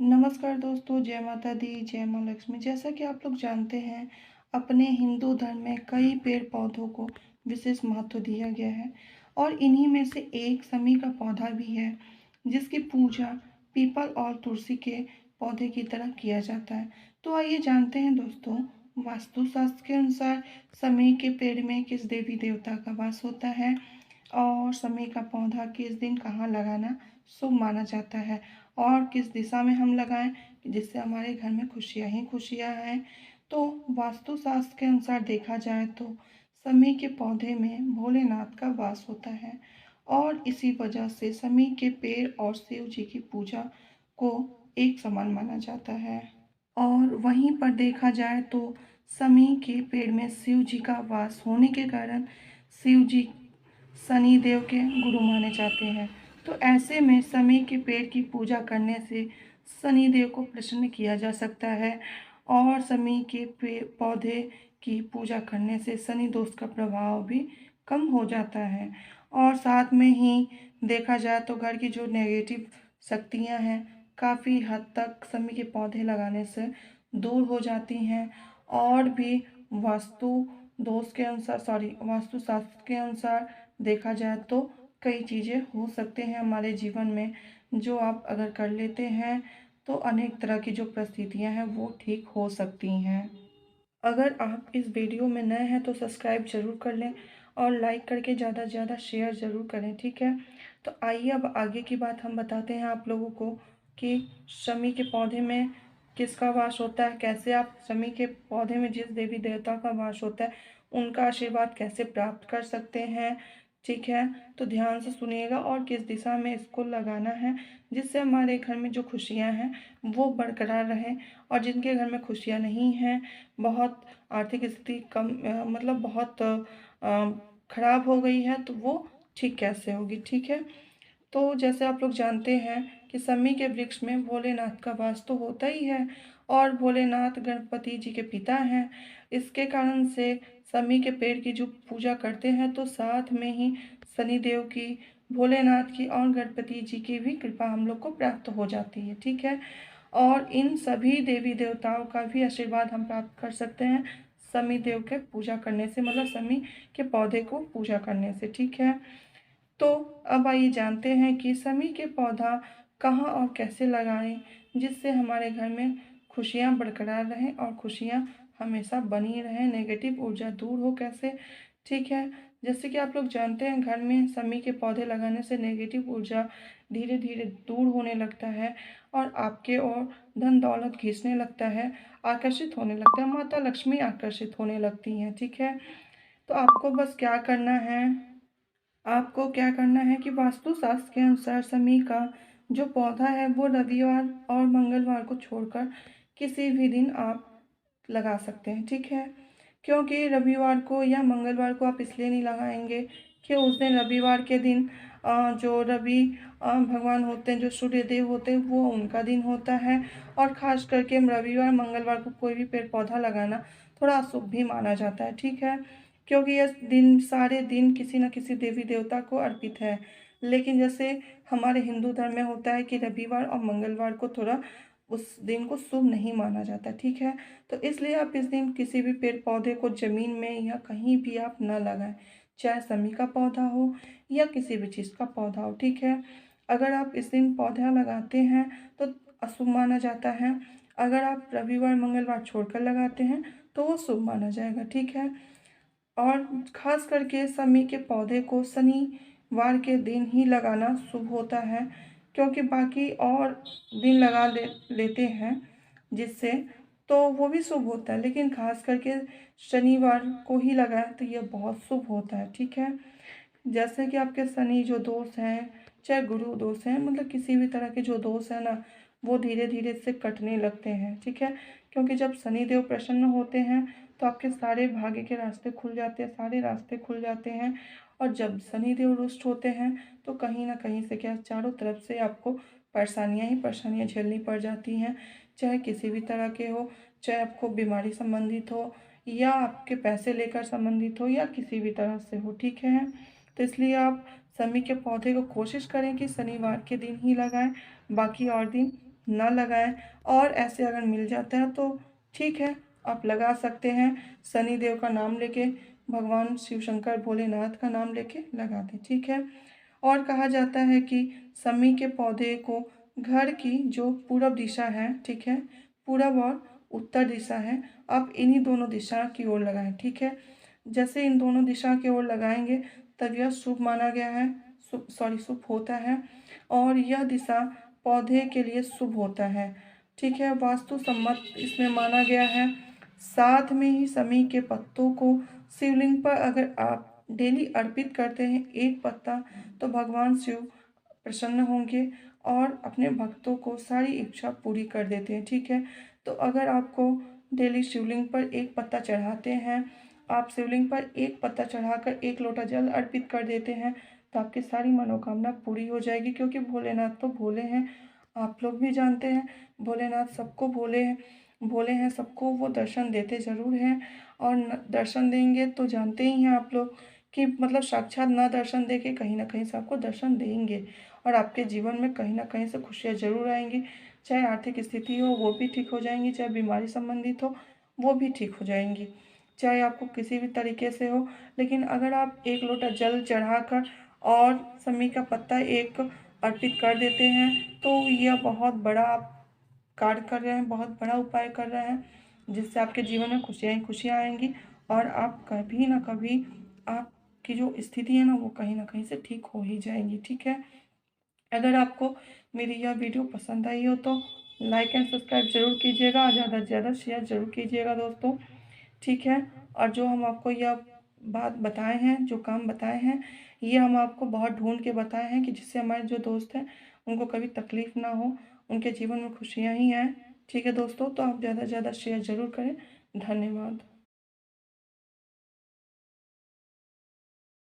नमस्कार दोस्तों, जय माता दी, जय माँ लक्ष्मी। जैसा कि आप लोग जानते हैं, अपने हिंदू धर्म में कई पेड़ पौधों को विशेष महत्व दिया गया है और इन्हीं में से एक समी का पौधा भी है, जिसकी पूजा पीपल और तुलसी के पौधे की तरह किया जाता है। तो आइए जानते हैं दोस्तों, वास्तुशास्त्र के अनुसार समी के पेड़ में किस देवी देवता का वास होता है और समी का पौधा किस दिन कहाँ लगाना शुभ माना जाता है और किस दिशा में हम लगाएं जिससे हमारे घर में खुशियां ही खुशियां आए। तो वास्तुशास्त्र के अनुसार देखा जाए तो समी के पौधे में भोलेनाथ का वास होता है और इसी वजह से समी के पेड़ और शिव जी की पूजा को एक समान माना जाता है। और वहीं पर देखा जाए तो समी के पेड़ में शिव जी का वास होने के कारण शिव जी शनि देव के गुरु माने जाते हैं। तो ऐसे में समी के पेड़ की पूजा करने से शनि देव को प्रसन्न किया जा सकता है और समी के पौधे की पूजा करने से शनि दोष का प्रभाव भी कम हो जाता है। और साथ में ही देखा जाए तो घर की जो नेगेटिव शक्तियां हैं काफ़ी हद तक समी के पौधे लगाने से दूर हो जाती हैं। और भी वास्तु दोष के अनुसार वास्तुशास्त्र के अनुसार देखा जाए तो कई चीज़ें हो सकते हैं हमारे जीवन में, जो आप अगर कर लेते हैं तो अनेक तरह की जो परिस्थितियां हैं वो ठीक हो सकती हैं। अगर आप इस वीडियो में नए हैं तो सब्सक्राइब जरूर कर लें और लाइक करके ज़्यादा से ज़्यादा शेयर ज़रूर करें, ठीक है। तो आइए अब आगे की बात हम बताते हैं आप लोगों को कि शमी के पौधे में किसका वास होता है, कैसे आप शमी के पौधे में जिस देवी देवता का वास होता है उनका आशीर्वाद कैसे प्राप्त कर सकते हैं, ठीक है। तो ध्यान से सुनिएगा और किस दिशा में इसको लगाना है जिससे हमारे घर में जो खुशियां हैं वो बरकरार रहें और जिनके घर में खुशियां नहीं हैं, बहुत आर्थिक स्थिति कम मतलब बहुत खराब हो गई है, तो वो ठीक कैसे होगी, ठीक है। तो जैसे आप लोग जानते हैं कि समी के वृक्ष में भोलेनाथ का वास तो होता ही है और भोलेनाथ गणपति जी के पिता हैं। इसके कारण से समी के पेड़ की जो पूजा करते हैं तो साथ में ही शनिदेव की, भोलेनाथ की और गणपति जी की भी कृपा हम लोग को प्राप्त हो जाती है, ठीक है। और इन सभी देवी देवताओं का भी आशीर्वाद हम प्राप्त कर सकते हैं समी देव के पूजा करने से, मतलब समी के पौधे को पूजा करने से, ठीक है। तो अब आइए जानते हैं कि समी के पौधा कहाँ और कैसे लगाएं जिससे हमारे घर में खुशियाँ बरकरार रहें और खुशियाँ हमेशा बनी रहें, नेगेटिव ऊर्जा दूर हो कैसे, ठीक है। जैसे कि आप लोग जानते हैं घर में समी के पौधे लगाने से नेगेटिव ऊर्जा धीरे धीरे दूर होने लगता है और आपके ओर धन दौलत खींचने लगता है, आकर्षित होने लगता है, माता लक्ष्मी आकर्षित होने लगती हैं, ठीक है। तो आपको क्या करना है कि वास्तुशास्त्र के अनुसार समी का जो पौधा है वो रविवार और मंगलवार को छोड़कर किसी भी दिन आप लगा सकते हैं, ठीक है। क्योंकि रविवार को या मंगलवार को आप इसलिए नहीं लगाएंगे कि उस दिन रविवार के दिन जो रवि भगवान होते हैं, जो सूर्य देव होते हैं, वो उनका दिन होता है और ख़ास करके रविवार मंगलवार को कोई भी पेड़ पौधा लगाना थोड़ा अशुभ भी माना जाता है, ठीक है। क्योंकि यह दिन सारे दिन किसी न किसी देवी देवता को अर्पित है। लेकिन जैसे हमारे हिंदू धर्म में होता है कि रविवार और मंगलवार को थोड़ा उस दिन को शुभ नहीं माना जाता, ठीक है। तो इसलिए आप इस दिन किसी भी पेड़ पौधे को जमीन में या कहीं भी आप न लगाएं, चाहे समी का पौधा हो या किसी भी चीज़ का पौधा हो, ठीक है। अगर आप इस दिन पौधा लगाते हैं तो अशुभ माना जाता है, अगर आप रविवार मंगलवार छोड़कर लगाते हैं तो वो शुभ माना जाएगा, ठीक है। और खास करके समी के पौधे को शनिवार के दिन ही लगाना शुभ होता है, क्योंकि बाकी और दिन लेते हैं जिससे तो वो भी शुभ होता है, लेकिन खास करके शनिवार को ही लगाएं तो ये बहुत शुभ होता है, ठीक है। जैसे कि आपके शनि जो दोष हैं, चाहे गुरु दोष हैं, मतलब किसी भी तरह के जो दोष है ना, वो धीरे धीरे से कटने लगते हैं, ठीक है। क्योंकि जब शनि देव प्रसन्न होते हैं तो आपके सारे भाग्य के रास्ते खुल जाते हैं, सारे रास्ते खुल जाते हैं। और जब शनि देव रुष्ट होते हैं तो कहीं ना कहीं से क्या, चारों तरफ से आपको परेशानियां ही परेशानियां झेलनी पड़ जाती हैं, चाहे किसी भी तरह के हो, चाहे आपको बीमारी संबंधित हो या आपके पैसे लेकर संबंधित हो या किसी भी तरह से हो, ठीक है। तो इसलिए आप समी के पौधे को कोशिश करें कि शनिवार के दिन ही लगाएं, बाकी और दिन ना लगाएं। और ऐसे अगर मिल जाता है तो ठीक है, आप लगा सकते हैं। शनि देव का नाम लेके, भगवान शिव शंकर भोलेनाथ का नाम लेके लगा दें, ठीक है। और कहा जाता है कि समी के पौधे को घर की जो पूरब दिशा है, ठीक है, पूरब और उत्तर दिशा है, आप इन्हीं दोनों दिशा की ओर लगाएं, ठीक है। जैसे इन दोनों दिशा की ओर लगाएंगे तब यह शुभ माना गया है, शुभ होता है, और यह दिशा पौधे के लिए शुभ होता है, ठीक है। वास्तु सम्मत इसमें माना गया है। साथ में ही समी के पत्तों को शिवलिंग पर अगर आप डेली अर्पित करते हैं एक पत्ता, तो भगवान शिव प्रसन्न होंगे और अपने भक्तों को सारी इच्छा पूरी कर देते हैं, ठीक है। तो अगर आपको डेली शिवलिंग पर एक पत्ता चढ़ाते हैं, आप शिवलिंग पर एक पत्ता चढ़ाकर एक लोटा जल अर्पित कर देते हैं, तो आपकी सारी मनोकामना पूरी हो जाएगी। क्योंकि भोलेनाथ तो भोले हैं, आप लोग भी जानते हैं, भोलेनाथ सबको भोले हैं, सबको वो दर्शन देते ज़रूर हैं। और दर्शन देंगे तो जानते ही हैं आप लोग कि मतलब साक्षात ना दर्शन दे के कहीं ना कहीं से आपको दर्शन देंगे, और आपके जीवन में कहीं ना कहीं से खुशियाँ जरूर आएंगी। चाहे आर्थिक स्थिति हो वो भी ठीक हो जाएंगी, चाहे बीमारी संबंधित हो वो भी ठीक हो जाएंगी, चाहे आपको किसी भी तरीके से हो। लेकिन अगर आप एक लोटा जल चढ़ाकर और समी का पत्ता एक अर्पित कर देते हैं, तो यह बहुत बड़ा आप कार्य कर रहे हैं, बहुत बड़ा उपाय कर रहे हैं, जिससे आपके जीवन में खुशियाँ ही खुशियाँ आएंगी। और आप कभी ना कभी आपकी जो स्थिति है ना वो कहीं ना कहीं से ठीक हो ही जाएंगी, ठीक है। अगर आपको मेरी यह वीडियो पसंद आई हो तो लाइक एंड सब्सक्राइब जरूर कीजिएगा, और ज़्यादा से ज़्यादा शेयर जरूर कीजिएगा दोस्तों, ठीक है। और जो हम आपको यह बात बताए हैं, जो काम बताए हैं, ये हम आपको बहुत ढूंढ के बताए हैं कि जिससे हमारे जो दोस्त हैं उनको कभी तकलीफ ना हो, उनके जीवन में खुशियाँ ही आएँ, ठीक है दोस्तों। तो आप ज़्यादा से ज़्यादा शेयर ज़रूर करें। धन्यवाद।